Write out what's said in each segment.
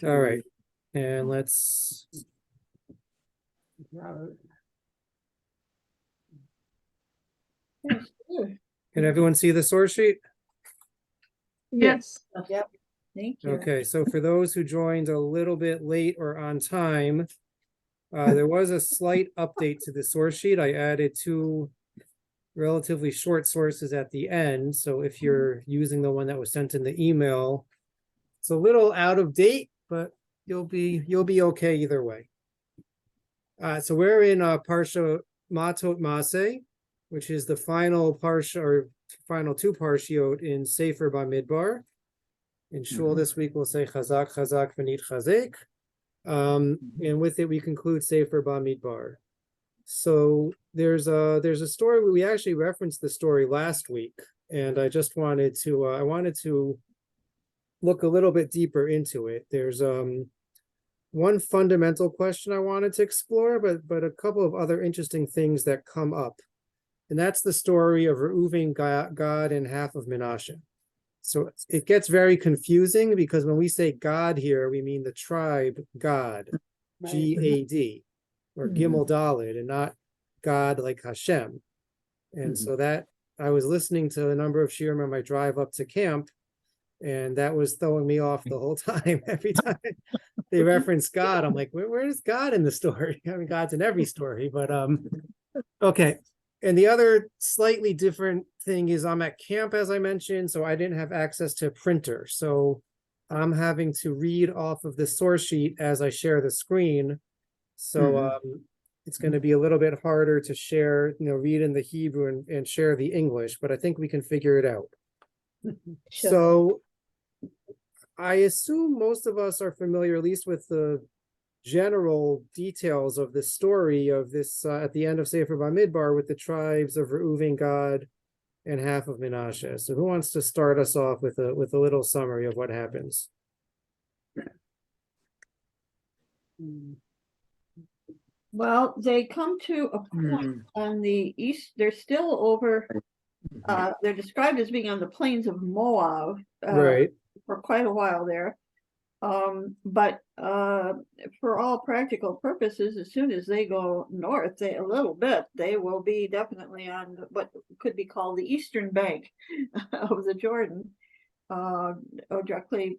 All right, and let's. Can everyone see the source sheet? Yes. Yep. Thank you. Okay, so for those who joined a little bit late or on time, there was a slight update to the source sheet. I added 2 relatively short sources at the end. So if you're using the one that was sent in the email, it's a little out of date, but you'll be okay either way. So we're in Parsha Matot-Masei, which is the final Parsha or final 2 Parshiot in Sefer Bamidbar. In Shul this week, we'll say Chazak, Chazak, V'nit Chazek. And with it, we conclude Sefer Bamidbar. So there's a story, we actually referenced the story last week, and I just wanted to, I wanted to look a little bit deeper into it. There's one fundamental question I wanted to explore, but a couple of other interesting things that come up. And that's the story of Reuven, Gad, and half of Menashe. So it gets very confusing because when we say God here, we mean the tribe Gad, Right. G-A-D, or Gimel Daled, and not God like Hashem. And so that I was listening to a number of shiurim on my drive up to camp, and that was throwing me off the whole time. Every time they reference God, I'm like, where's God in the story? I mean, God's in every story, but okay. And the other slightly different thing is I'm at camp, as I mentioned, so I didn't have access to a printer. So I'm having to read off of the source sheet as I share the screen. So it's going to be a little bit harder to share, read in the Hebrew and share the English, but I think we can figure it out. Sure. So I assume most of us are familiar, at least with the general details of the story of this at the end of Sefer Bamidbar with the tribes of Reuven, Gad, and half of Menashe. So who wants to start us off with a little summary of what happens? Well, they come to a point on the east. They're still over. They're described as being on the plains of Moab Right. for quite a while there. But for all practical purposes, as soon as they go north, a little bit, they will be definitely on what could be called the eastern bank of the Jordan, or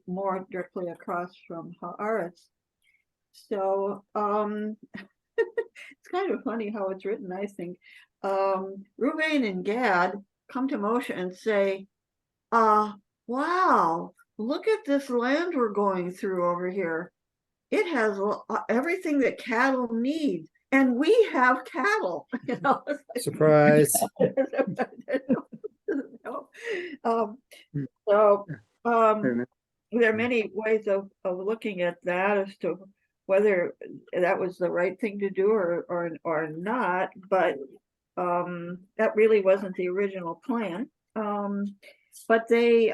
more directly across from Haaretz. So it's kind of funny how it's written, I think. Reuven and Gad come to Moshe and say, wow, look at this land we're going through over here. It has everything that cattle need, and we have cattle. Surprise. There are many ways of looking at that as to whether that was the right thing to do or not, but that really wasn't the original plan. But they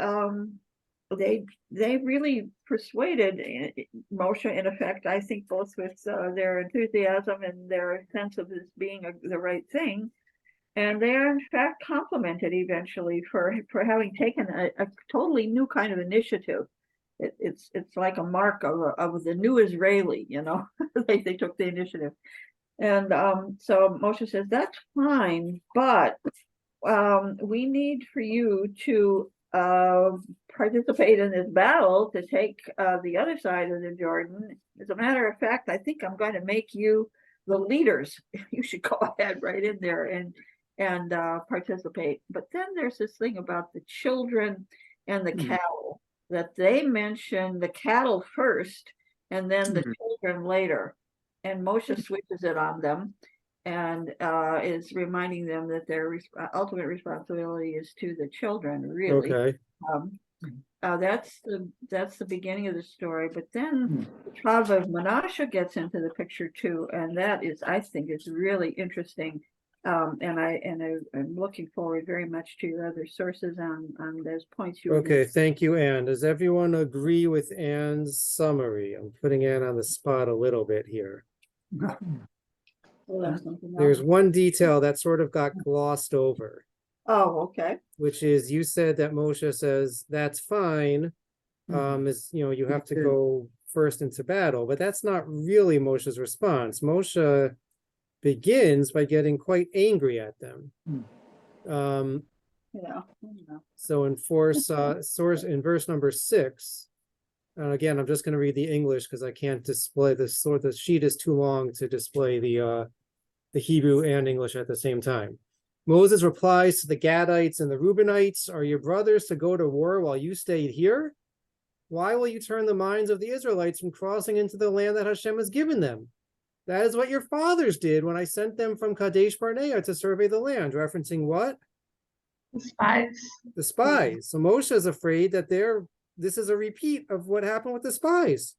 really persuaded Moshe, in effect, I think, both with their enthusiasm and their sense of this being the right thing. And they are in fact complimented eventually for having taken a totally new kind of initiative. It's like a mark of the new Israeli, they took the initiative. And so Moshe says, that's fine, but we need for you to participate in this battle to take the other side of the Jordan. As a matter of fact, I think I'm going to make you the leaders. You should go ahead right in there and participate. But then there's this thing about the children and the cattle, that they mention the cattle first and then the children later. And Moshe switches it on them and is reminding them that their ultimate responsibility is to the children, really. Okay. That's the beginning of the story. But then the tribe of Menashe gets into the picture too, and that is, I think, is really interesting. And I'm looking forward very much to your other sources on those points you. Okay, thank you, Anne. Does everyone agree with Anne's summary? I'm putting Anne on the spot a little bit here. There's one detail that sort of got glossed over. Oh, okay. which is you said that Moshe says that's fine. Is, you have to Okay. go first into battle, but that's not really Moshe's response. Moshe begins by getting quite angry at them. Yeah. So in verse number 6, and again, I'm just going to read the English because I can't display this. So the sheet is too long to display the Hebrew and English at the same time. Moses replies to the Gadites and the Reubenites, "Are your brothers to go to war while you stayed here? Why will you turn the minds of the Israelites from crossing into the land that Hashem has given them? That is what your fathers did when I sent them from Kadesh Barnea to survey the land," referencing what? The spies. The spies. So Moshe is afraid that this is a repeat of what happened with the spies,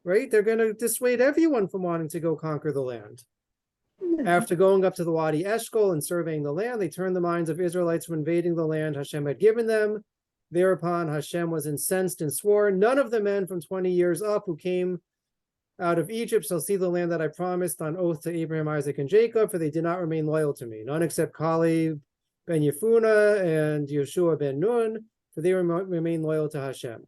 right? They're going to dissuade everyone from wanting to go conquer the land. After going up to the Wadi Eshkol and surveying the land, they turned the minds of Israelites from invading the land Hashem had given them. Thereupon Hashem was incensed and swore, "None of the men from 20 years up who came out of Egypt shall see the land that I promised on oath to Abraham, Isaac, and Jacob, for they did not remain loyal to me. None except Caleb ben Yefuneh and Yeshua ben Nun, for they remain loyal to Hashem.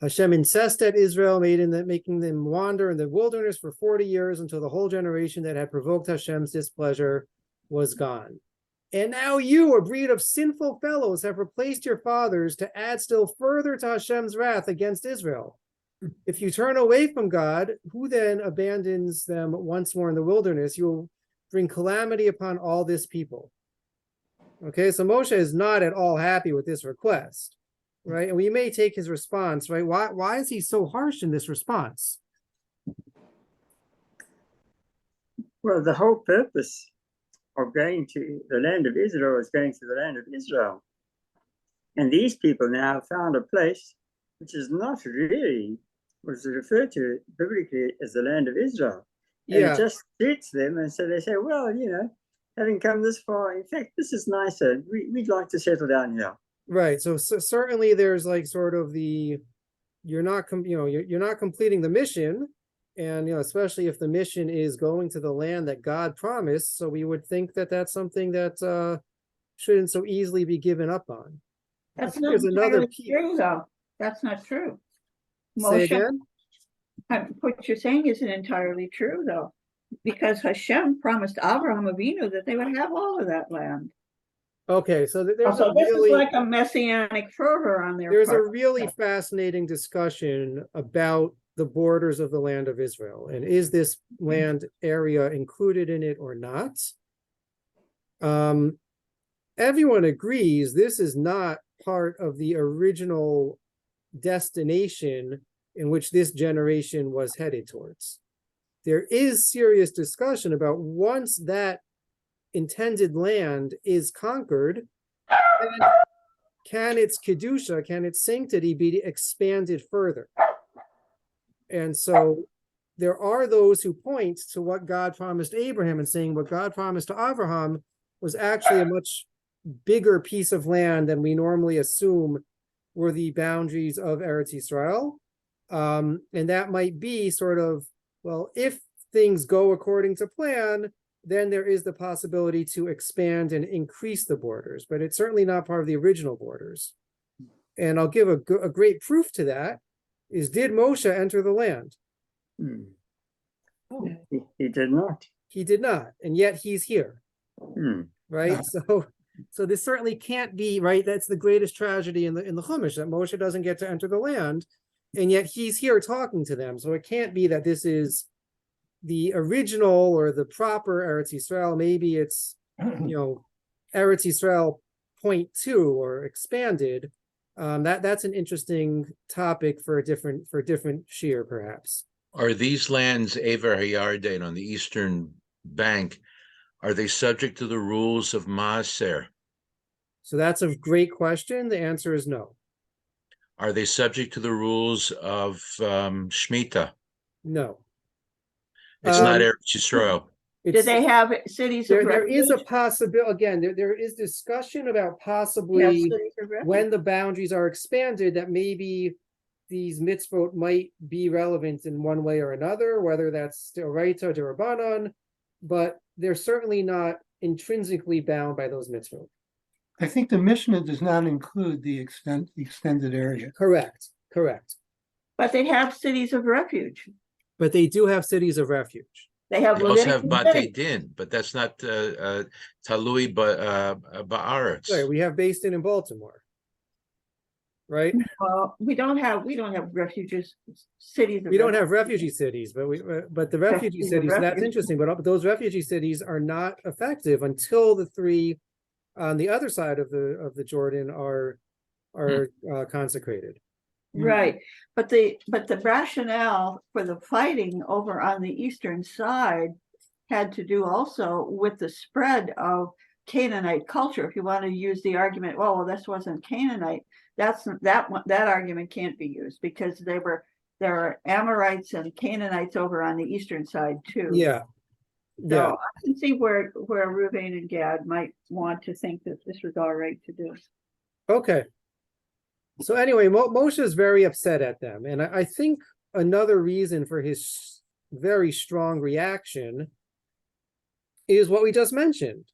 Hashem incensed at Israel, making them wander in the wilderness for 40 years until the whole generation that had provoked Hashem's displeasure was gone. And now you, a breed of sinful fellows, have replaced your fathers to add still further to Hashem's wrath against Israel. If you turn away from God, who then abandons them once more in the wilderness, you will bring calamity upon all this people." Okay, so Moshe is not at all happy with this request, right? And we may take his response, right? Why is he so harsh in this response? Well, the whole purpose of going to the land of Israel is going to the land of Israel. And these people now have found a place which is not really what is referred to biblically as the land of Israel. And Yeah, it just suits them. And so they say, well, having come this far, in fact, this is nicer. We'd like to settle down here. right. So certainly there's like sort of you're not completing the mission. And, especially if the mission is going to the land that God promised. So we would think that that's something that shouldn't so easily be given up on. That's think not there's another entirely true, though. That's not true. Say Moshe, again? what you're saying isn't entirely true, though, because Hashem promised Abraham Avinu that they would have all of that land. Okay, so there's So a this really is like a messianic fervor on their there's a part. really fascinating discussion about the borders of the land of Israel, and is this land area included in it or not? Everyone agrees this is not part of the original destination in which this generation was headed towards. There is serious discussion about once that intended land is conquered, can its kedusha, can its sanctity be expanded further? And so there are those who point to what God promised Abraham and saying what God promised to Abraham was actually a much bigger piece of land than we normally assume were the boundaries of Eretz Yisrael. And that might be sort of, well, if things go according to plan, then there is the possibility to expand and increase the borders, but it's certainly not part of the original borders. And I'll give a great proof to that is, did Moshe enter the land? He did not. He did not, and yet he's here, right? So this certainly can't be, right? That's the greatest tragedy in the Chumash, that Moshe doesn't get to enter the land, and yet he's here talking to them. So it can't be that this is the original or the proper Eretz Yisrael. Maybe it's, Eretz Yisrael 0.2 or expanded. That's an interesting topic for a different shiur, perhaps. Are these lands Ever Hayarden on the eastern bank? Are they subject to the rules of Maaser? So that's a great question. The answer is no. Are they subject to the rules of Shemitah? No. It's not Eretz Yisrael. Do they have cities of There is a refuge? possibility, again, there is discussion about They have possibly cities of refuge? when the boundaries are expanded, that maybe these mitzvot might be relevant in one way or another, whether that's D'oraita or D'Rabbanan, but they're certainly not intrinsically bound by those mitzvot. I think the Mishnah does not include the extended area. Correct, correct. But they have cities of refuge. But they do have cities of refuge. They have They also have Leviticus Bate cities. Din, but that's not Talui Ba'aretz. Right, we have based in Baltimore. Right? Well, we don't have refuges, cities. We don't have refugee cities, but the refugee Cities of cities, that's refuge. interesting, but those refugee cities are not effective until the three on the other side of the Jordan are consecrated. Right, but the rationale for the fighting over on the eastern side had to do also with the spread of Canaanite culture. If you want to use the argument, well, this wasn't Canaanite, that argument can't be used because there are Amorites and Canaanites over on the eastern side too. Yeah. So Yeah. I can see where Reuven and Gad might want to think that this was all right to do. Okay. So anyway, Moshe is very upset at them. And I think another reason for his very strong reaction is what we just mentioned,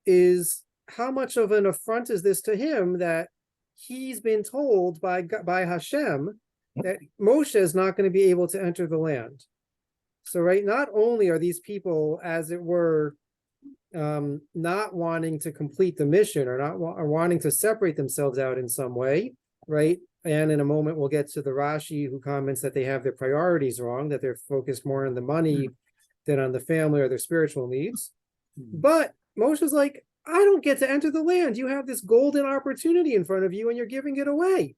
is how much of an affront is this to him that he's been told by Hashem that Moshe is not going to be able to enter the land. So, right, not only are these people, as it were, not wanting to complete the mission or wanting to separate themselves out in some way, right? And in a moment, we'll get to the Rashi who comments that they have their priorities wrong, that they're focused more on the money than on the family or their spiritual needs. But Moshe's like, I don't get to enter the land. You have this golden opportunity in front of you and you're giving it away.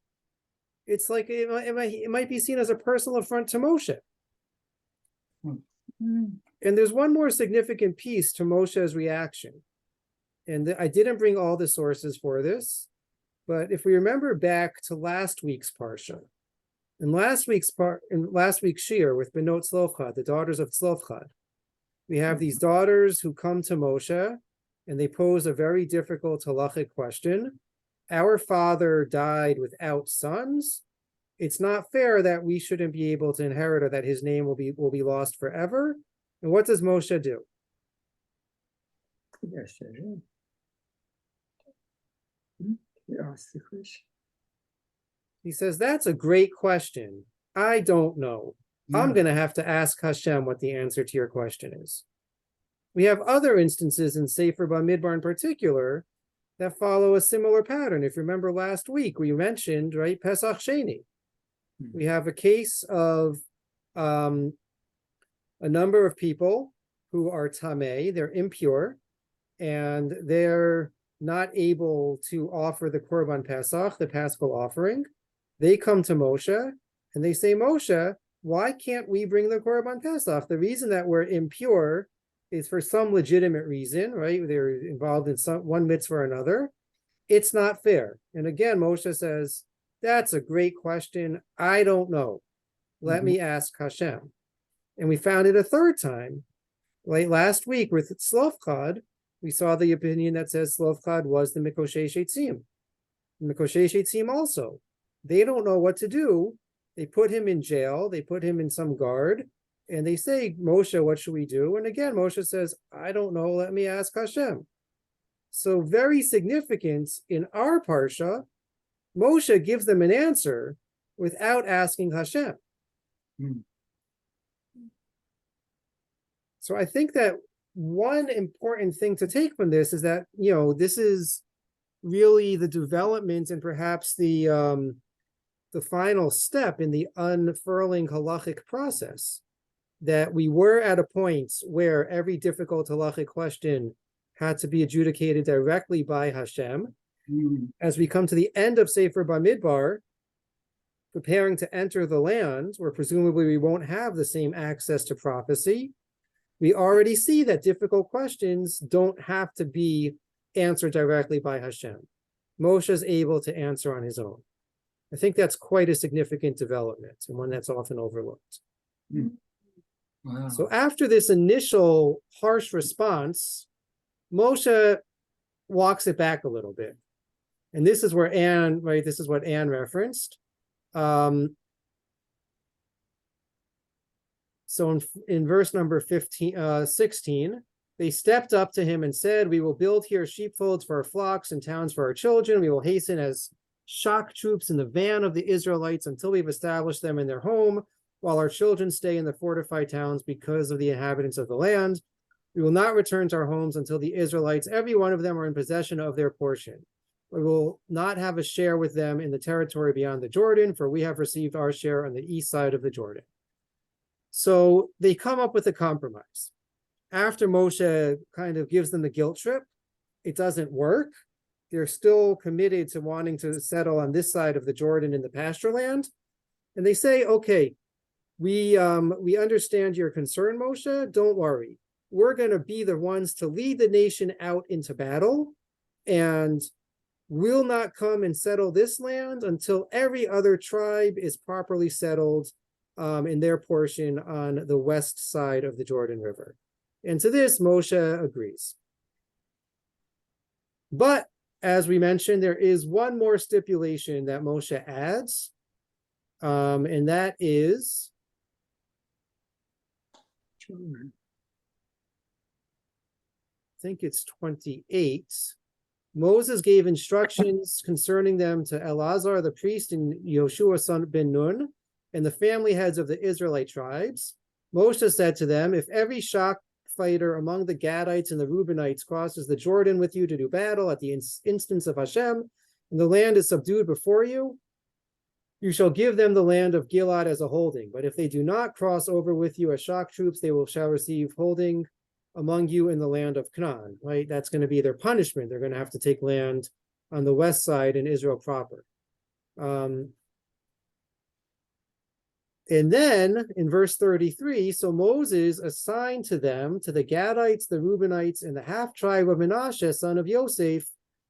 It's like it might be seen as a personal affront to Moshe. And there's one more significant piece to Moshe's reaction. And I didn't bring all the sources for this, but if we remember back to last week's Parsha, in last week's Shir with Benot Tzlofchad, the daughters of Tzlofchad, we have these daughters who come to Moshe and they pose a very difficult halachic question. Our father died without sons. It's not fair that we shouldn't be able to inherit or that his name will be lost forever. And what does Moshe do? Yes, he asked the question. He says, that's a great question. I don't know. I'm going to have to ask Hashem what the answer to your question is. We have other instances in Sefer Bamidbar in particular that follow a similar pattern. If you remember last week, we mentioned, right, Pesach Sheni. We have a case of a number of people who are tamei, they're impure, and they're not able to offer the Korban Pesach, the Paschal offering. They come to Moshe and they say, Moshe, why can't we bring the Korban Pesach? The reason that we're impure is for some legitimate reason, right? They're involved in one mitzvah or another. It's not fair. And again, Moshe says, that's a great question. I don't know. Let me ask Hashem. And we found it a third time. Like last week with Tzlofchad, we saw the opinion that says Tzlofchad was the Mikoshei Shetzim. Mikoshei Shetzim also. They don't know what to do. They put him in jail. They put him in some guard. And they say, Moshe, what should we do? And again, Moshe says, I don't know. Let me ask Hashem. So very significant in our Parsha, Moshe gives them an answer without asking Hashem. So I think that one important thing to take from this is that, this is really the development and perhaps the final step in the unfurling halachic process, that we were at a point where every difficult halachic question had to be adjudicated directly by Hashem. As we come to the end of Sefer Bamidbar, preparing to enter the land, where presumably we won't have the same access to prophecy, we already see that difficult questions don't have to be answered directly by Hashem. Moshe is able to answer on his own. I think that's quite a significant development and one that's often overlooked. Wow. So after this initial harsh response, Moshe walks it back a little bit. And this is where Anne, right, this is what Anne referenced. So in verse number 16, They stepped up to him and said, "We will build here sheepfolds for our flocks and towns for our children. We will hasten as shock troops in the van of the Israelites until we've established them in their home, while our children stay in the fortified towns because of the inhabitants of the land. We will not return to our homes until the Israelites, every one of them, are in possession of their portion. We will not have a share with them in the territory beyond the Jordan, for we have received our share on the east side of the Jordan." So they come up with a compromise. After Moshe kind of gives them the guilt trip, it doesn't work. They're still committed to wanting to settle on this side of the Jordan in the pasture land. And they say, "Okay, we understand your concern, Moshe. Don't worry. We're going to be the ones to lead the nation out into battle, and we'll not come and settle this land until every other tribe is properly settled in their portion on the west side of the Jordan River." And to this, Moshe agrees. But as we mentioned, there is one more stipulation that Moshe adds, and that is Children. I think it's 28. Moses gave instructions concerning them to Eleazar the priest and Yoshua son ben Nun and the family heads of the Israelite tribes. Moshe said to them, "If every shock fighter among the Gadites and the Reubenites crosses the Jordan with you to do battle at the instance of Hashem, and the land is subdued before you, you shall give them the land of Gilead as a holding. But if they do not cross over with you as shock troops, they shall receive holding among you in the land of Canaan." Right? That's going to be their punishment. They're going to have to take land on the west side in Israel proper. And then in verse 33, so Moses assigned to them, to the Gadites, the Reubenites, and the half tribe of Menashe, son of Yosef,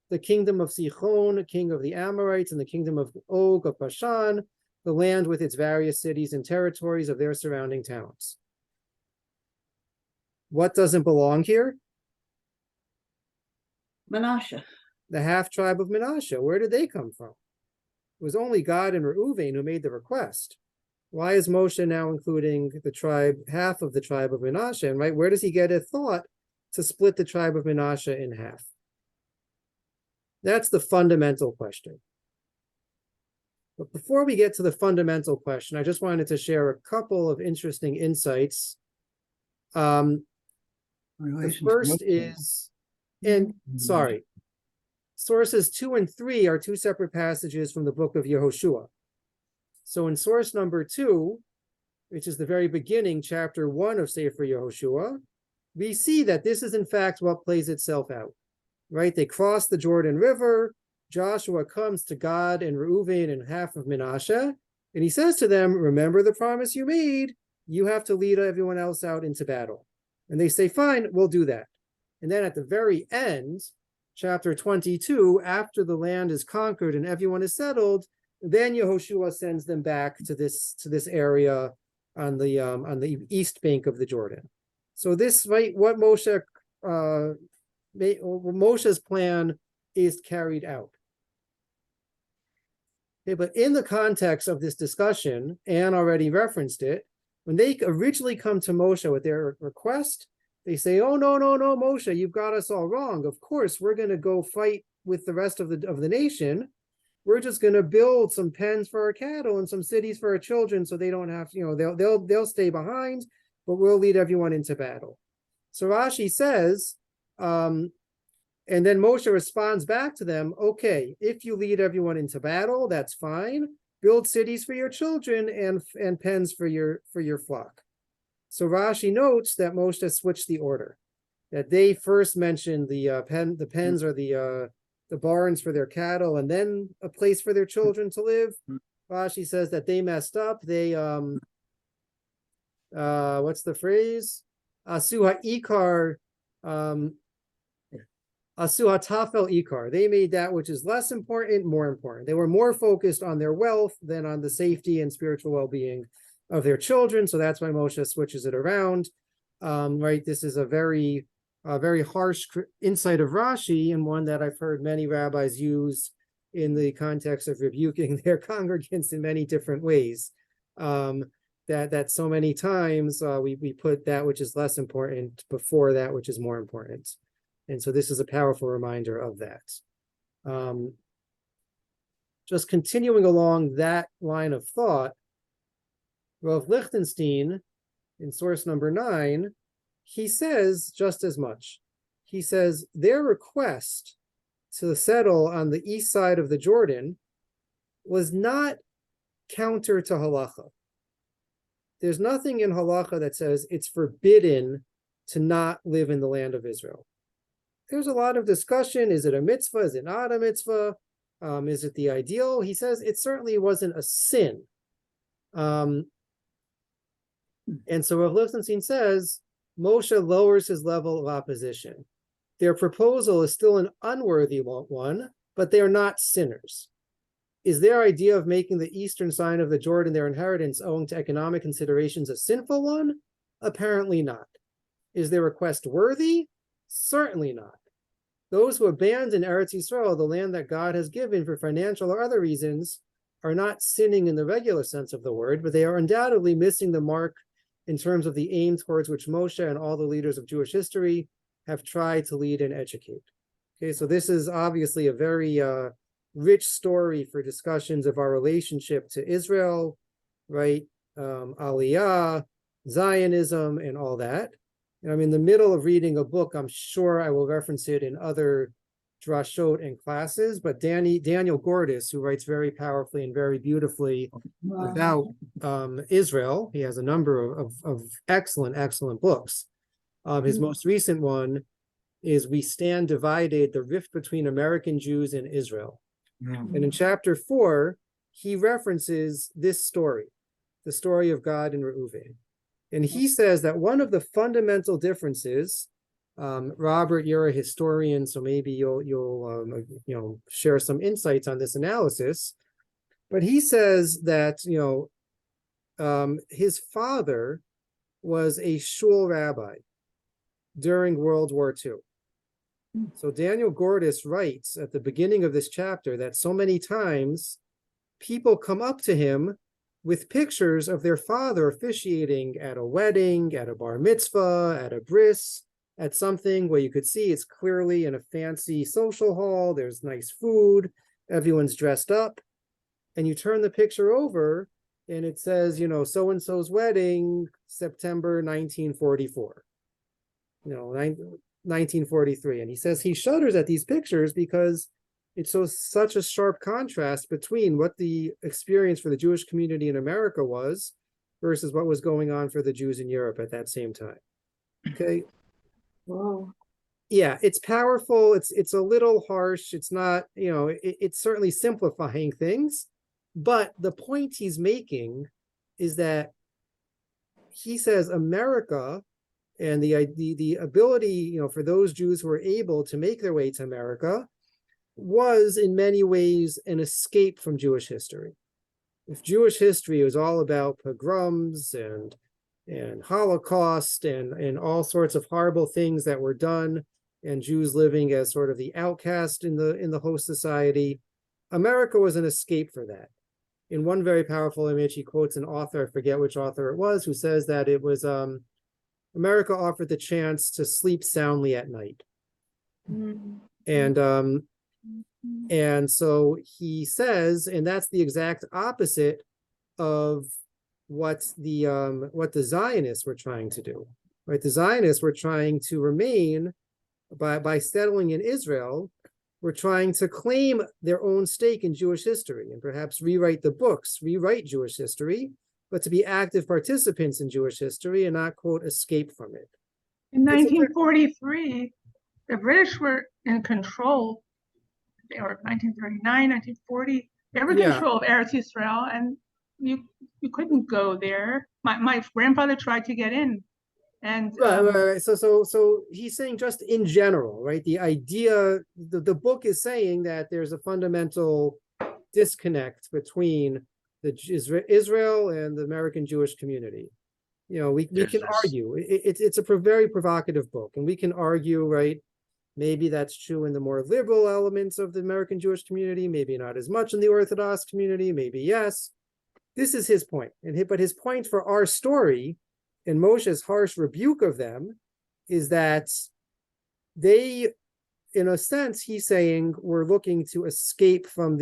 the kingdom of Sichon, king of the Amorites, and the kingdom of Og of Bashan, the land with its various cities and territories of their surrounding towns. What doesn't belong here? Menashe. The half tribe of Menashe. Where did they come from? It was only God and Reuven who made the request. Why is Moshe now including the tribe, half of the tribe of Menashe? And right, where does he get a thought to split the tribe of Menashe in half? That's the fundamental question. But before we get to the fundamental question, I just wanted to share a couple of interesting insights. The first is, sources 2 and 3 are two separate passages from the book of Yehoshua. So in source number 2, which is the very beginning, chapter 1 of Sefer Yehoshua, we see that this is in fact what plays itself out, right? They cross the Jordan River. Joshua comes to God and Reuven and half of Menashe, and he says to them, "Remember the promise you made. You have to lead everyone else out into battle." And they say, "Fine, we'll do that." And then at the very end, chapter 22, after the land is conquered and everyone is settled, then Yehoshua sends them back to this area on the east bank of the Jordan. So this, right, what Moshe's plan is carried out. Okay, but in the context of this discussion, Anne already referenced it. When they originally come to Moshe with their request, they say, "Oh, no, Moshe, you've got us all wrong. Of course, we're going to go fight with the rest of the nation. We're just going to build some pens for our cattle and some cities for our children, so they don't have, they'll stay behind, but we'll lead everyone into battle." So Rashi says, and then Moshe responds back to them, "Okay, if you lead everyone into battle, that's fine. Build cities for your children and pens for your flock." So Rashi notes that Moshe switched the order. That they first mentioned the pens or the barns for their cattle, and then a place for their children to live. Rashi says that they messed up. They what's the phrase? Asu ha'ikar, asu ha'tafel ikar. They made that which is less important more important. They were more focused on their wealth than on the safety and spiritual well-being of their children. So that's why Moshe switches it around. Right? This is a very harsh insight of Rashi, and one that I've heard many rabbis use in the context of rebuking their congregants in many different ways. that so many times we put that which is less important before that which is more important. And so this is a powerful reminder of that. Just continuing along that line of thought, Rav Lichtenstein, in source number 9, he says just as much. He says their request to settle on the east side of the Jordan was not counter to halacha. There's nothing in halacha that says it's forbidden to not live in the land of Israel. There's a lot of discussion. Is it a mitzvah? Is it not a mitzvah? Is it the ideal? He says it certainly wasn't a sin. And so Rav Lichtenstein says Moshe lowers his level of opposition. Their proposal is still an unworthy one, but they are not sinners. Is their idea of making the eastern side of the Jordan their inheritance owing to economic considerations a sinful one? Apparently not. Is their request worthy? Certainly not. Those who abandon Eretz Yisrael, the land that God has given for financial or other reasons, are not sinning in the regular sense of the word, but they are undoubtedly missing the mark in terms of the aim towards which Moshe and all the leaders of Jewish history have tried to lead and educate. Okay, so this is obviously a very rich story for discussions of our relationship to Israel, right? Aliyah, Zionism, and all that. And I'm in the middle of reading a book. I'm sure I will reference it in other drashot and classes, but Daniel Gordis, who writes very powerfully and very beautifully about Israel, he has a number of excellent books. His most recent one is We Stand Divided, the Rift Between American Jews and Israel. And in chapter 4, he references this story, the story of God and Reuven. And he says that one of the fundamental differences, Robert, you're a historian, so maybe you'll share some insights on this analysis. But he says that his father was a shul rabbi during World War II. So Daniel Gordis writes at the beginning of this chapter that so many times people come up to him with pictures of their father officiating at a wedding, at a bar mitzvah, at a bris, at something where you could see it's clearly in a fancy social hall, there's nice food, everyone's dressed up, and you turn the picture over and it says, so-and-so's wedding, September 1944, 1943. And he says he shudders at these pictures because it's such a sharp contrast between what the experience for the Jewish community in America was versus what was going on for the Jews in Europe at that same time. Okay. Whoa. Yeah, it's powerful. It's a little harsh. It's not, it's certainly simplifying things. But the point he's making is that he says America and the ability, for those Jews who were able to make their way to America was in many ways an escape from Jewish history. If Jewish history was all about pogroms and Holocaust and all sorts of horrible things that were done, and Jews living as sort of the outcast in the host society, America was an escape for that. In one very powerful image, he quotes an author, I forget which author it was, who says that it was America offered the chance to sleep soundly at night. And so he says, and that's the exact opposite of what the Zionists were trying to do, right? The Zionists were trying to remain by settling in Israel, were trying to claim their own stake in Jewish history and perhaps rewrite the books, rewrite Jewish history, but to be active participants in Jewish history and not, quote, escape from it. In 1943, the British were in control. They were 1939, 1940. They were in control of Eretz Yisrael, and you couldn't go there. My grandfather tried to get in, and right. So he's saying just in general, right? The idea, the book is saying that there's a fundamental disconnect between Israel and the American Jewish community. We can argue. It's a very provocative book, and we can argue, right? Maybe that's true in the more liberal elements of the American Jewish community, maybe not as much in the Orthodox community, maybe yes. this is his point. But his point for our story and Moshe's harsh rebuke of them is that they, in a sense, he's saying, were looking to escape from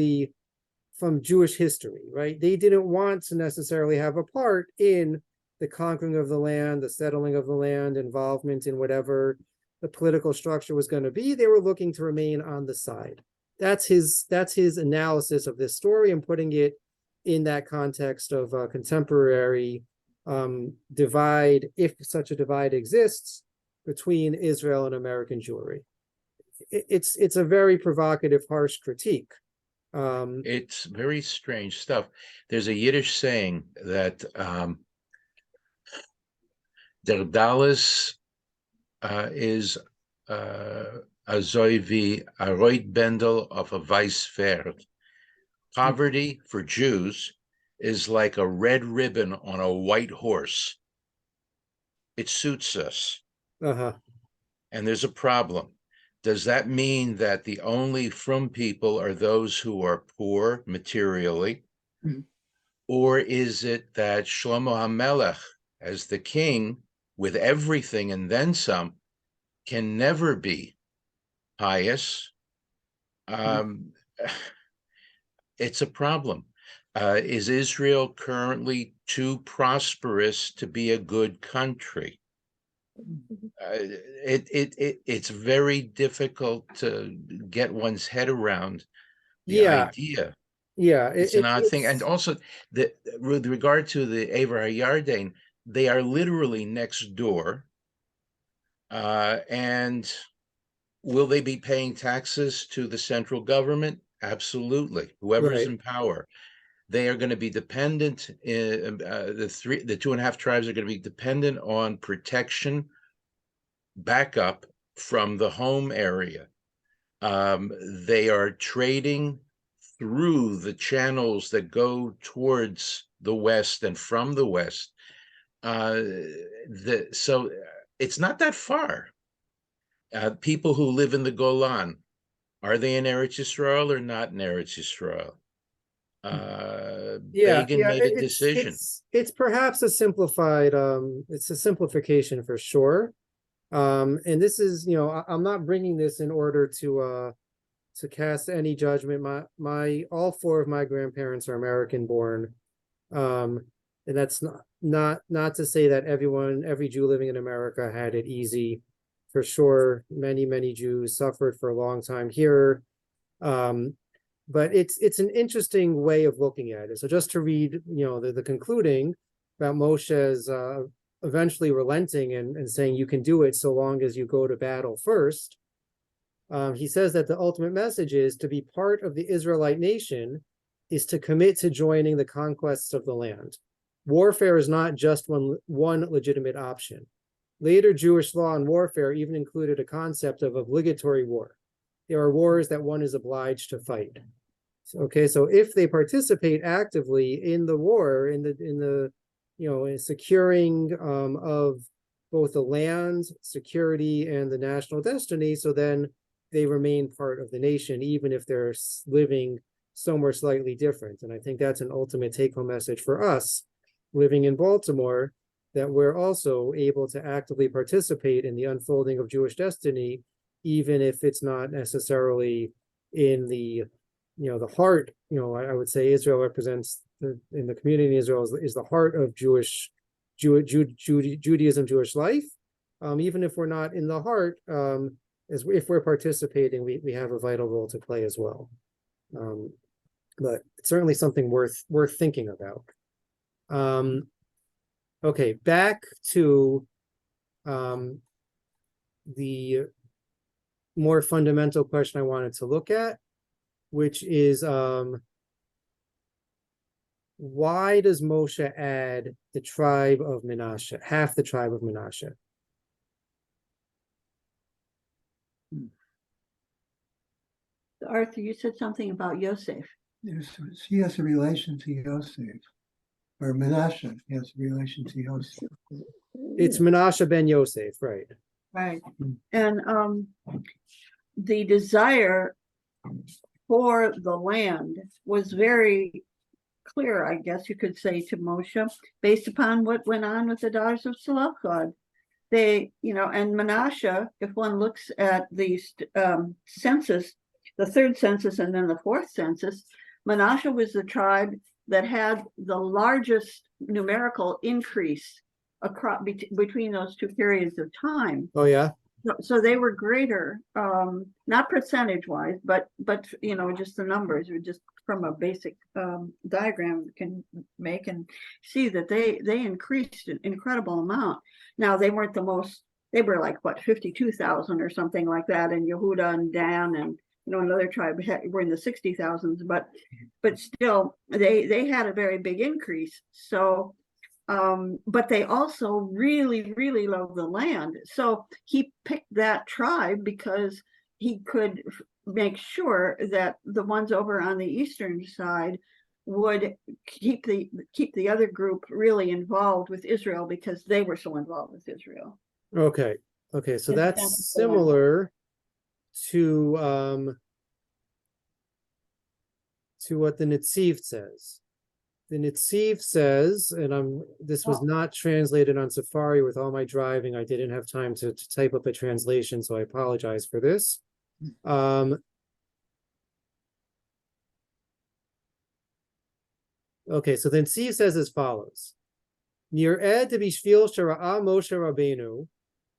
Jewish history, right? They didn't want to necessarily have a part in the conquering of the land, the settling of the land, involvement in whatever the political structure was going to be. They were looking to remain on the side. That's his analysis of this story and putting it in that context of a contemporary divide, if such a divide exists, between Israel and American Jewry. It's a very provocative, harsh critique. It's very strange stuff. There's a Yiddish saying that der Dallas is a zoivi a roit bendel of a weiss Pferd. Poverty for Jews is like a red ribbon on a white horse. It suits us. Uh-huh. And there's a problem. Does that mean that the only from people are those who are poor materially? Mhm. Or is it that Shlomo HaMelech, as the king, with everything and then some, can never be pious? It's a problem. Is Israel currently too prosperous to be a good country? It's very difficult to get one's head around the idea. Yeah, It's an odd thing. And also, with regard to the Ever HaYarden, they are literally next door. And will they be paying taxes to the central government? Absolutely. Whoever's right. in power. They are going to be dependent. The 2.5 tribes are going to be dependent on protection, backup from the home area. They are trading through the channels that go towards the west and from the west. So it's not that far. People who live in the Golan, are they in Eretz Yisrael or not in Eretz Yisrael? Begin made a decision. It's perhaps a simplified, it's a simplification for sure. And this is, I'm not bringing this in order to cast any judgment. All 4 of my grandparents are American born. And that's not to say that every Jew living in America had it easy. For sure, many Jews suffered for a long time here. But it's an interesting way of looking at it. So just to read, the concluding about Moshe's eventually relenting and saying you can do it so long as you go to battle first. He says that the ultimate message is to be part of the Israelite nation is to commit to joining the conquests of the land. Warfare is not just one legitimate option. Later Jewish law on warfare even included a concept of obligatory war. There are wars that one is obliged to fight. So if they participate actively in the war, in securing of both the land security and the national destiny, so then they remain part of the nation, even if they're living somewhere slightly different. And I think that's an ultimate take-home message for us living in Baltimore, that we're also able to actively participate in the unfolding of Jewish destiny, even if it's not necessarily in the the heart. I would say Israel represents in the community in Israel is the heart of Judaism, Jewish life. Even if we're not in the heart, if we're participating, we have a vital role to play as well. But it's certainly something worth thinking about. Okay, back to the more fundamental question I wanted to look at, which is why does Moshe add the tribe of Menashe, half the tribe of Menashe? Arthur, you said something about Yosef. He has a relation to Yosef, or Menashe. He has a relation to Yosef. It's Menashe ben Yosef, right? Right. And the desire for the land was very clear, I guess you could say, to Moshe, based upon what went on with the daughters of Zelophehad. They, and Menashe, if one looks at the census, the third census and then the fourth census, Menashe was the tribe that had the largest numerical increase across between those two periods of time. Oh, yeah. So they were greater, not percentage wise, but just the numbers, or just from a basic diagram can make and see that they increased an incredible amount. Now they weren't the most, they were like what, 52,000 or something like that, and Yehuda and Dan and another tribe were in the 60,000s, but still they had a very big increase. So but they also really, really love the land. So he picked that tribe because he could make sure that the ones over on the eastern side would keep the other group really involved with Israel, because they were so involved with Israel. Okay. Okay. So And that's similar to what the Netziv says. The Netziv says, and this was not translated on Safari with all my driving. I didn't have time to type up a translation, so I apologize for this. Okay, so then Netziv says as follows. Nir'eh b'shvil shera'a Moshe Rabbeinu,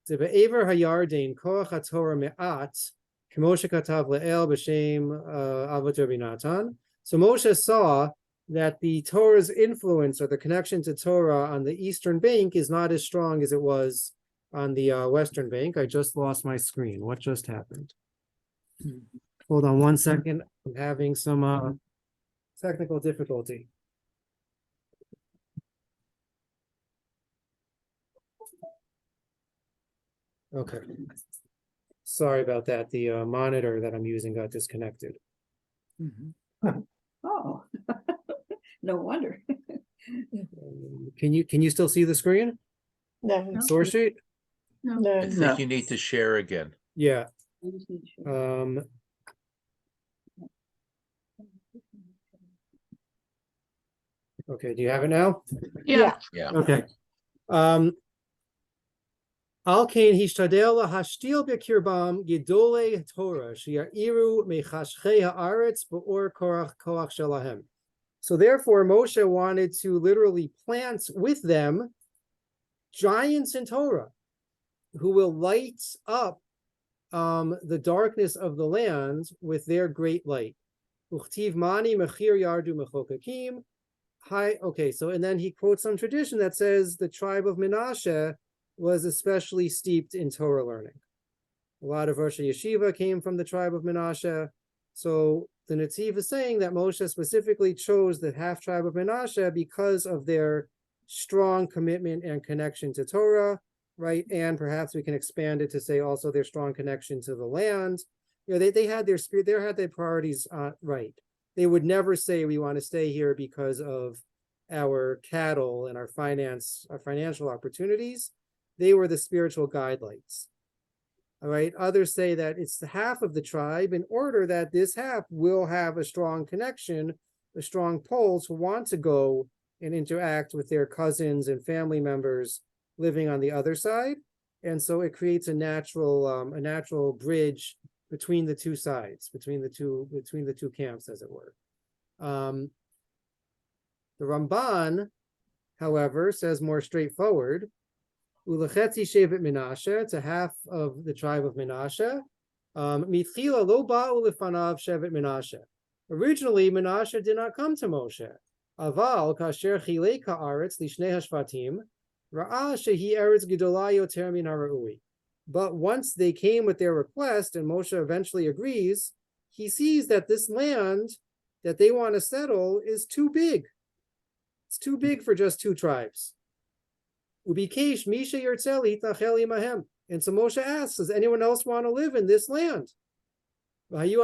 de'be'ever hayarden koach haTorah me'at, k'mo shekatav le'el b'shem Avot Rabbi Natan. So Moshe saw that the Torah's influence, or the connection to Torah on the eastern bank, is not as strong as it was on the western bank. I just lost my screen. What just happened? Hold on 1 second. I'm having some technical difficulty. Okay. Sorry about that. The monitor that I'm using got disconnected. Oh, no wonder. Can you still see the screen? No. Source sheet? No. I think you need to share again. Yeah. I just need to show. Okay, do you have it now? Yeah. Yeah. Okay. Al kain hishtadel lahashtil bekirbam gedolei Torah shiya'iru mechashchei haaretz be'or koach shelahem. So therefore, Moshe wanted to literally plant with them giants in Torah who will light up the darkness of the land with their great light. Uchtiv mani mechir yardu mechokakim. Okay, so and then he quotes some tradition that says the tribe of Menashe was especially steeped in Torah learning. A lot of Rosh Yeshiva came from the tribe of Menashe. So the Netziv is saying that Moshe specifically chose the half tribe of Menashe because of their strong commitment and connection to Torah, right? And perhaps we can expand it to say also their strong connection to the land. They had their spirit, they had their priorities right. They would never say we want to stay here because of our cattle and our financial opportunities. They were the spiritual guidelights. All right. Others say that it's the half of the tribe in order that this half will have a strong connection, a strong pull to want to go and interact with their cousins and family members living on the other side. And so it creates a natural bridge between the two sides, between the two camps, as it were. The Ramban, however, says more straightforward. Ulachetzi shevet Menashe, it's a half of the tribe of Menashe. Mitchila lo ba'u lefanav shevet Menashe. Originally, Menashe did not come to Moshe. Aval kasher chilei ka'aretz lishnei hashvatim ra'a shehi eretz gedola yoter min ha'ra'ui. But once they came with their request, and Moshe eventually agrees, he sees that this land that they want to settle is too big. It's too big for just two tribes. Ubikesh Misha Yertzeli Tacheli Mahem. And so Moshe asks, does anyone else want to live in this land? And there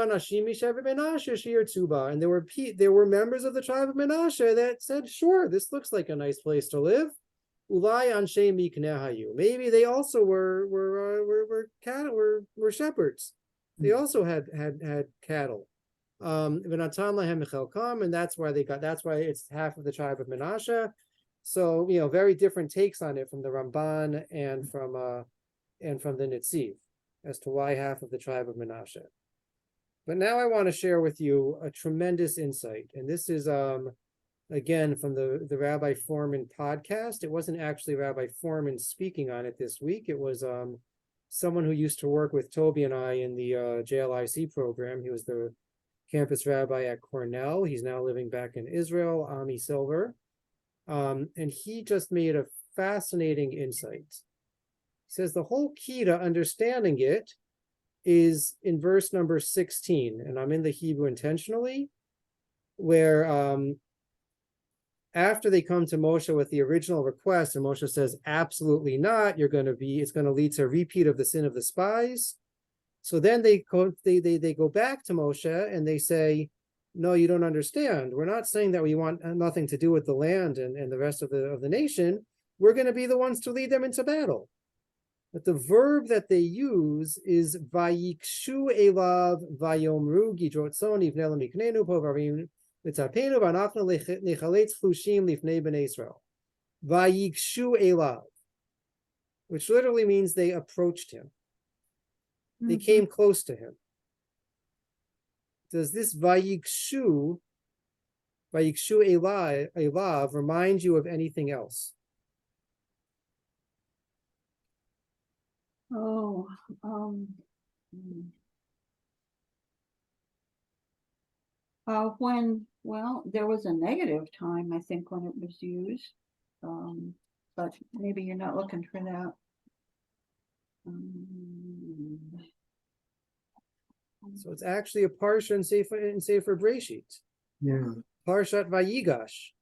were members of the tribe of Menashe that said, sure, this looks like a nice place to live. Maybe they also were shepherds. They also had cattle. V'natan lahem michelkam, and that's why it's half of the tribe of Menashe. So, very different takes on it from the Ramban and from the Netziv as to why half of the tribe of Menashe. But now I want to share with you a tremendous insight, and this is again from the Rabbi Foreman podcast. It wasn't actually Rabbi Foreman speaking on it this week. It was someone who used to work with Toby and I in the JLIC program. He was the campus rabbi at Cornell. He's now living back in Israel, Ami Silver. And he just made a fascinating insight. He says the whole key to understanding it is in verse number 16, and I'm in the Hebrew intentionally, where after they come to Moshe with the original request, and Moshe says, absolutely not, it's going to lead to a repeat of the sin of the spies. So then they go back to Moshe and they say, no, you don't understand. We're not saying that we want nothing to do with the land and the rest of the nation. We're going to be the ones to lead them into battle. But the verb that they use is vayikshu elav vayomru gidrotzon ivne lemiknenu povarim mitzapenu v'anachnu nechaletz chlushim lifnei bnei Israel. Vayikshu elav, which literally means they approached him. They came close to him. Does this vayikshu elav remind you of anything else? Oh, there was a negative time, I think, when it was used, but maybe you're not looking for that. So it's actually a parsha in Sefer Breshit. Yeah. Parshat Vayigash.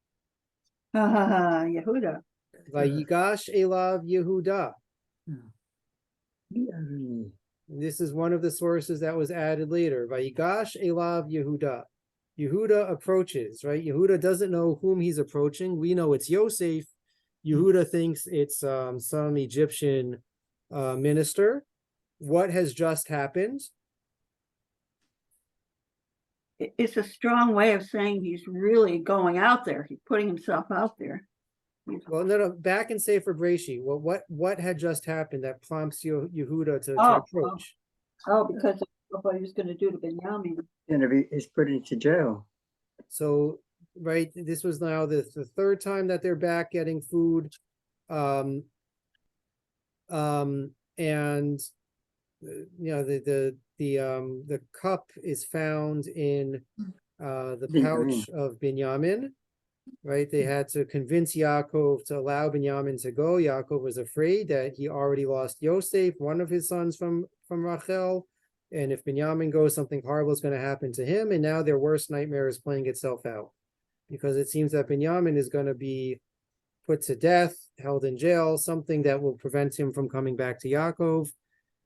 Yehuda. Vayigash elav Yehuda. Yeah. This is one of the sources that was added later. Vayigash elav Yehuda. Yehuda approaches, right? Yehuda doesn't know whom he's approaching. We know it's Yosef. Yehuda thinks it's some Egyptian minister. What has just happened? It's a strong way of saying he's really going out there. He's putting himself out there. Well, no. Back in Sefer Breshit, what had just happened that prompts Yehuda to approach? Because of what he was going to do to Benjamin. He's put into jail. So, right, this was now the third time that they're back getting food, and the cup is found in the pouch of Binyamin. Right, they had to convince Yaakov to allow Binyamin to go. Yaakov was afraid that he already lost Yosef, one of his sons from Rachel, and if Binyamin goes, something horrible is going to happen to him. And now their worst nightmare is playing itself out, because it seems that Binyamin is going to be put to death, held in jail, something that will prevent him from coming back to Yaakov.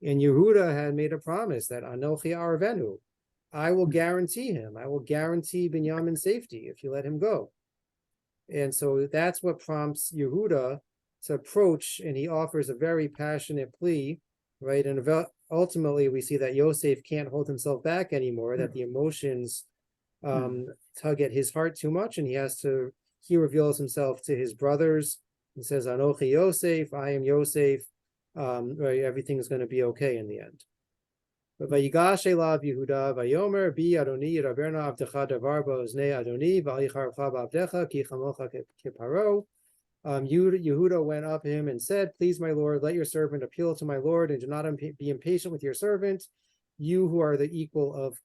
And Yehuda had made a promise that Anochi Arvenu, I will guarantee him, I will guarantee Binyamin's safety if you let him go. And so that's what prompts Yehuda to approach, and he offers a very passionate plea, right? And ultimately, we see that Yosef can't hold himself back anymore, that the emotions tug at his heart too much, and he reveals himself to his brothers and says, Anochi Yosef, I am Yosef, right? Everything's going to be okay in the end. But Vayigash elav Yehuda vayomer bi Adoni Raberna Avdecha Davar Ba'oznei Adoni Va'alichar Chava Avdecha Ki Chamocha Kiparo. Yehuda went up to him and said, please, my Lord, let your servant appeal to my Lord, and do not be impatient with your servant, you who are the equal of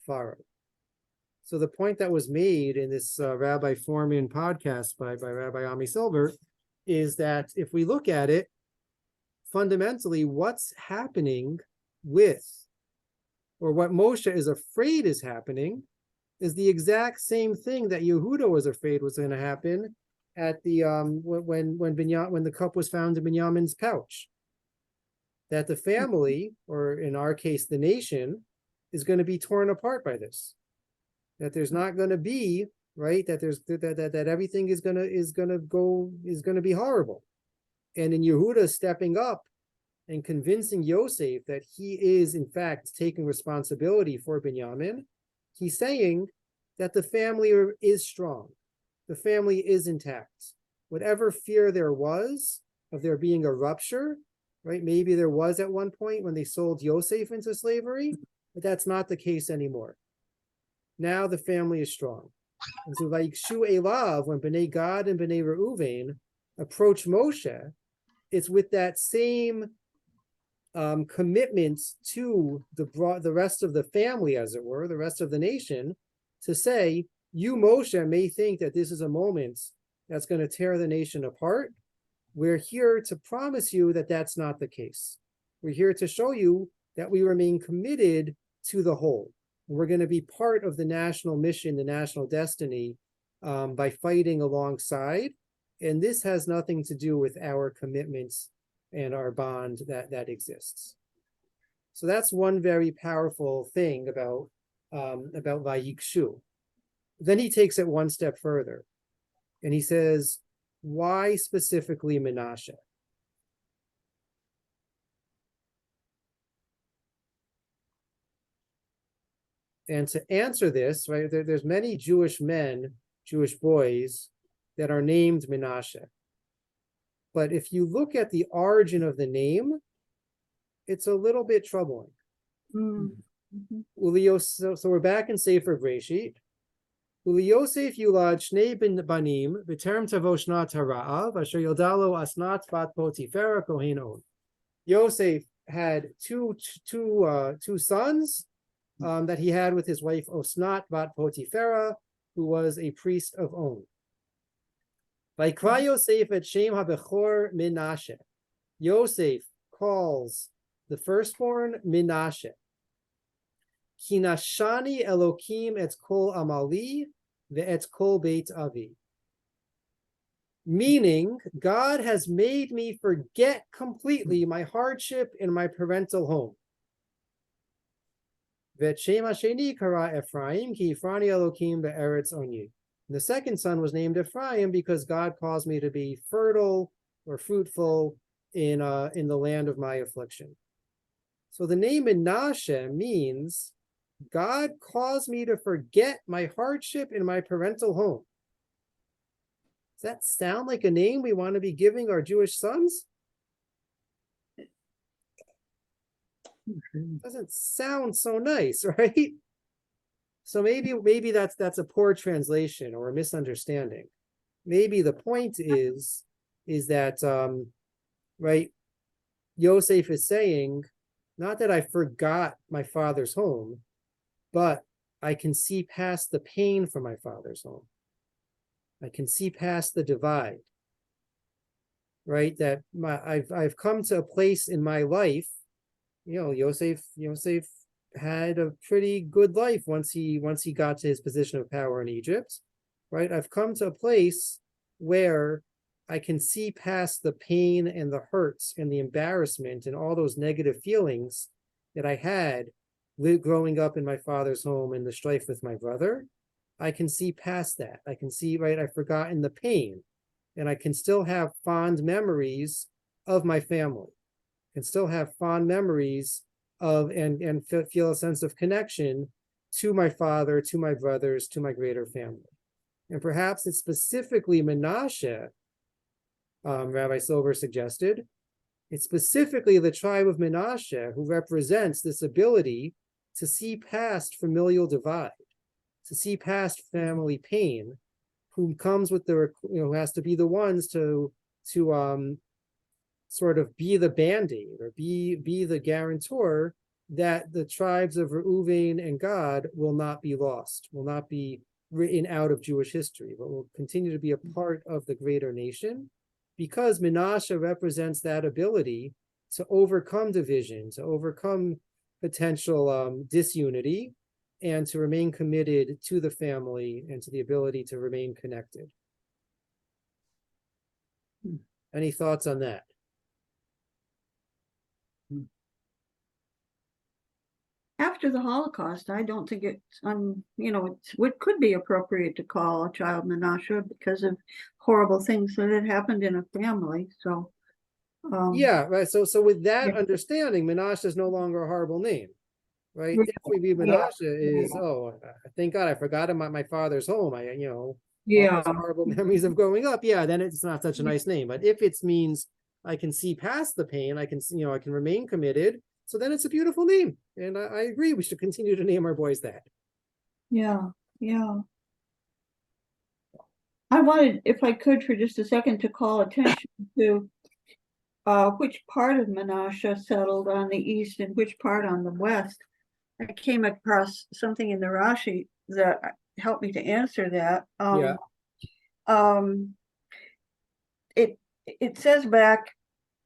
Pharaoh. So the point that was made in this Rabbi Foreman podcast by Rabbi Ami Silver is that if we look at it, fundamentally, what's happening with, or what Moshe is afraid is happening, is the exact same thing that Yehuda was afraid was going to happen at the when the cup was found in Binyamin's pouch. That the family, or in our case, the nation, is going to be torn apart by this. That there's not going to be, right, that everything is going to be horrible. And in Yehuda stepping up and convincing Yosef that he is in fact taking responsibility for Binyamin, He's saying that the family is strong. The family is intact. Whatever fear there was of there being a rupture, right? Maybe there was at one point when they sold Yosef into slavery, but that's not the case anymore. Now the family is strong. And so Vayikshu Elav, when Bnei Gad and Bnei Reuven approach Moshe, it's with that same commitment to the rest of the family, as it were, the rest of the nation, to say, you, Moshe, may think that this is a moment that's going to tear the nation apart. We're here to promise you that that's not the case. We're here to show you that we remain committed to the whole. We're going to be part of the national mission, the national destiny, by fighting alongside. And this has nothing to do with our commitments and our bond that exists. So that's one very powerful thing about Vayikshu. Then he takes it one step further, and he says, why specifically Menashe? And to answer this, right, there's many Jewish men, Jewish boys that are named Menashe. But if you look at the origin of the name, it's a little bit troubling. So we're back in Sefer Breshit. Yosef yulad shnei banim b'terem tavo shnat hara'av asher yodalo asnat bat Potifera kohen od. Yosef had two sons that he had with his wife Osnat bat Potifera, who was a priest of On. Vayikra Yosef et Shem HaBechor Menashe. Yosef calls the firstborn Menashe. Kinashani Elokim et kol amali ve'et kol beit avi. Meaning, God has made me forget completely my hardship in my parental home. Ve'et Shem Hasheni kara Ephraim ki Ifrani Elokim be'eretz oni. The second son was named Ephraim because God caused me to be fertile or fruitful in the land of my affliction. So the name Menashe means God caused me to forget my hardship in my parental home. Does that sound like a name we want to be giving our Jewish sons? Doesn't sound so nice, right? So maybe that's a poor translation or a misunderstanding. Maybe the point is that right, Yosef is saying, not that I forgot my father's home, but I can see past the pain from my father's home. I can see past the divide. Right? That I've come to a place in my life, Yosef had a pretty good life once he got to his position of power in Egypt, right? I've come to a place where I can see past the pain and the hurts and the embarrassment and all those negative feelings that I had growing up in my father's home and the strife with my brother. I can see past that. I can see, right, I've forgotten the pain, and I can still have fond memories of my family. I can still have fond memories of and feel a sense of connection to my father, to my brothers, to my greater family. And perhaps it's specifically Menashe, Rabbi Silver suggested, it's specifically the tribe of Menashe who represents this ability to see past familial divide, to see past family pain, who comes with who has to be the ones to sort of be the band-aid or be the guarantor that the tribes of Reuven and Gad will not be lost, will not be written out of Jewish history, but will continue to be a part of the greater nation, because Menashe represents that ability to overcome division, to overcome potential disunity, and to remain committed to the family and to the ability to remain connected. Any thoughts on that? After the Holocaust, I don't think it could be appropriate to call a child Menashe because of horrible things that had happened in a family. So, yeah, right. So with that understanding, Menashe is no longer a horrible name. right? Yeah. If we read Yeah. Menashe is, oh, thank God I forgot him at my father's home. All Yeah. those horrible memories of growing up. Yeah, then it's not such a nice name. But if it means I can see past the pain, I can see, I can remain committed. So then it's a beautiful name. And I agree, we should continue to name our boys that. Yeah. Yeah. I wanted, if I could, for just a second, to call attention to which part of Menashe settled on the east and which part on the west. I came across something in the Rashi that helped me to answer that. Yeah. It says back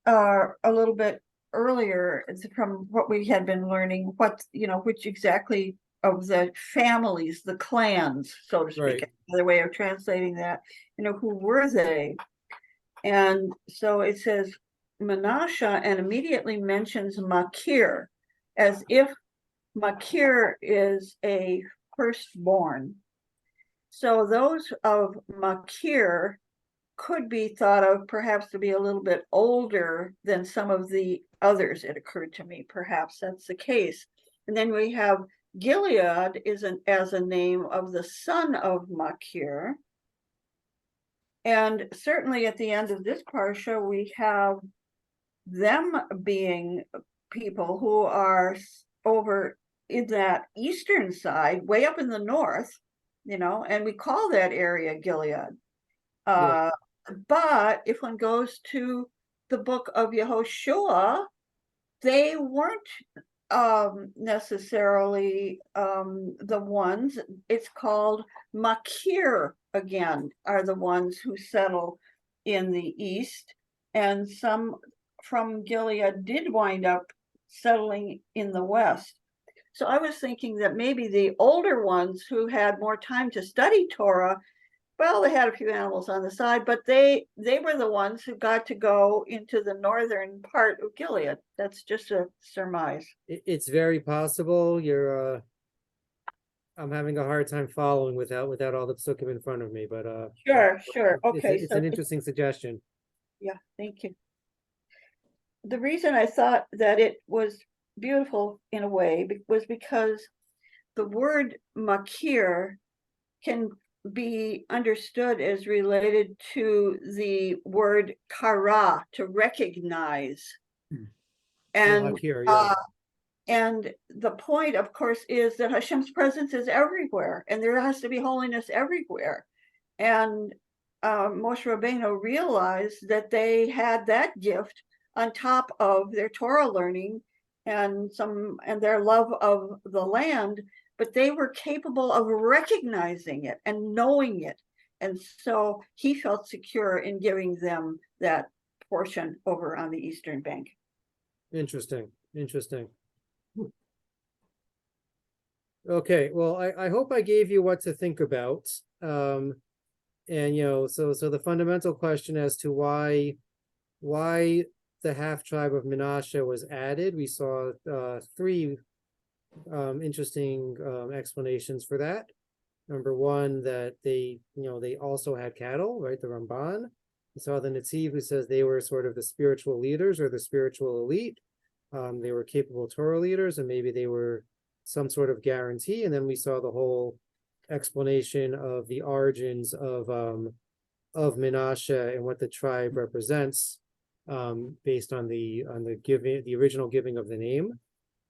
a little bit earlier, it's from what we had been learning, which exactly of the families, the clans, so to speak, Right. another way of translating that, who were they? And so it says Menashe and immediately mentions Makir, as if Makir is a firstborn. So those of Makir could be thought of perhaps to be a little bit older than some of the others. It occurred to me, perhaps that's the case. And then we have Gilead as a name of the son of Makir. And certainly at the end of this parsha, we have them being people who are over in that eastern side, way up in the north, and we call that area Gilead. Yeah. But if one goes to the book of Yehoshua, they weren't necessarily the ones. It's called Makir again, are the ones who settle in the east, and some from Gilead did wind up settling in the west. So I was thinking that maybe the older ones who had more time to study Torah, well, they had a few animals on the side, but they were the ones who got to go into the northern part of Gilead. That's just a surmise. It's very possible. I'm having a hard time following without all the psukim in front of me, but Sure. it's Okay, an interesting suggestion. yeah, thank you. The reason I thought that it was beautiful in a way was because the word makir can be understood as related to the word kara, to recognize. And Here, yeah. and the point, of course, is that Hashem's presence is everywhere, and there has to be holiness everywhere. And Moshe Rabbeinu realized that they had that gift on top of their Torah learning and their love of the land, but they were capable of recognizing it and knowing it. And so he felt secure in giving them that portion over on the eastern bank. Interesting. Okay, well, I hope I gave you what to think about. And so the fundamental question as to why the half tribe of Menashe was added, we saw three interesting explanations for that. Number one, that they also had cattle, right? The Ramban. We saw the Netziv, who says they were sort of the spiritual leaders or the spiritual elite. They were capable Torah leaders, and maybe they were some sort of guarantee. And then we saw the whole explanation of the origins of Menashe and what the tribe represents, based on the original giving of the name.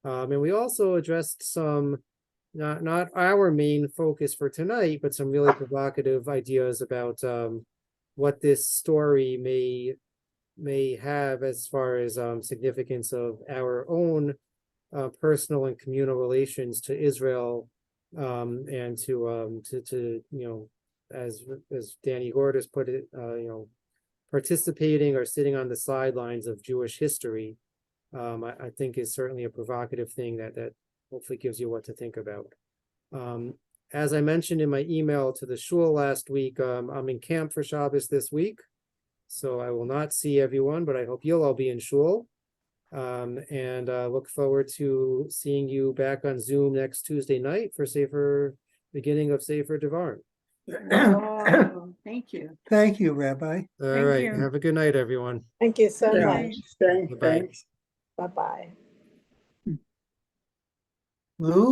And we also addressed some, not our main focus for tonight, but some really provocative ideas about what this story may have as far as significance of our own personal and communal relations to Israel, and to as Danny Gordas put it, participating or sitting on the sidelines of Jewish history. I think is certainly a provocative thing that hopefully gives you what to think about. As I mentioned in my email to the shul last week, I'm in camp for Shabbos this week, so I will not see everyone, but I hope you'll all be in shul. And look forward to seeing you back on Zoom next Tuesday night for beginning of Sefer Devarim. Oh, thank you. Thank you, Rabbi. All Thank right, you. have a good night, everyone. Thank you so Yeah, much. thanks. Bye-bye. Bye-bye. Lou?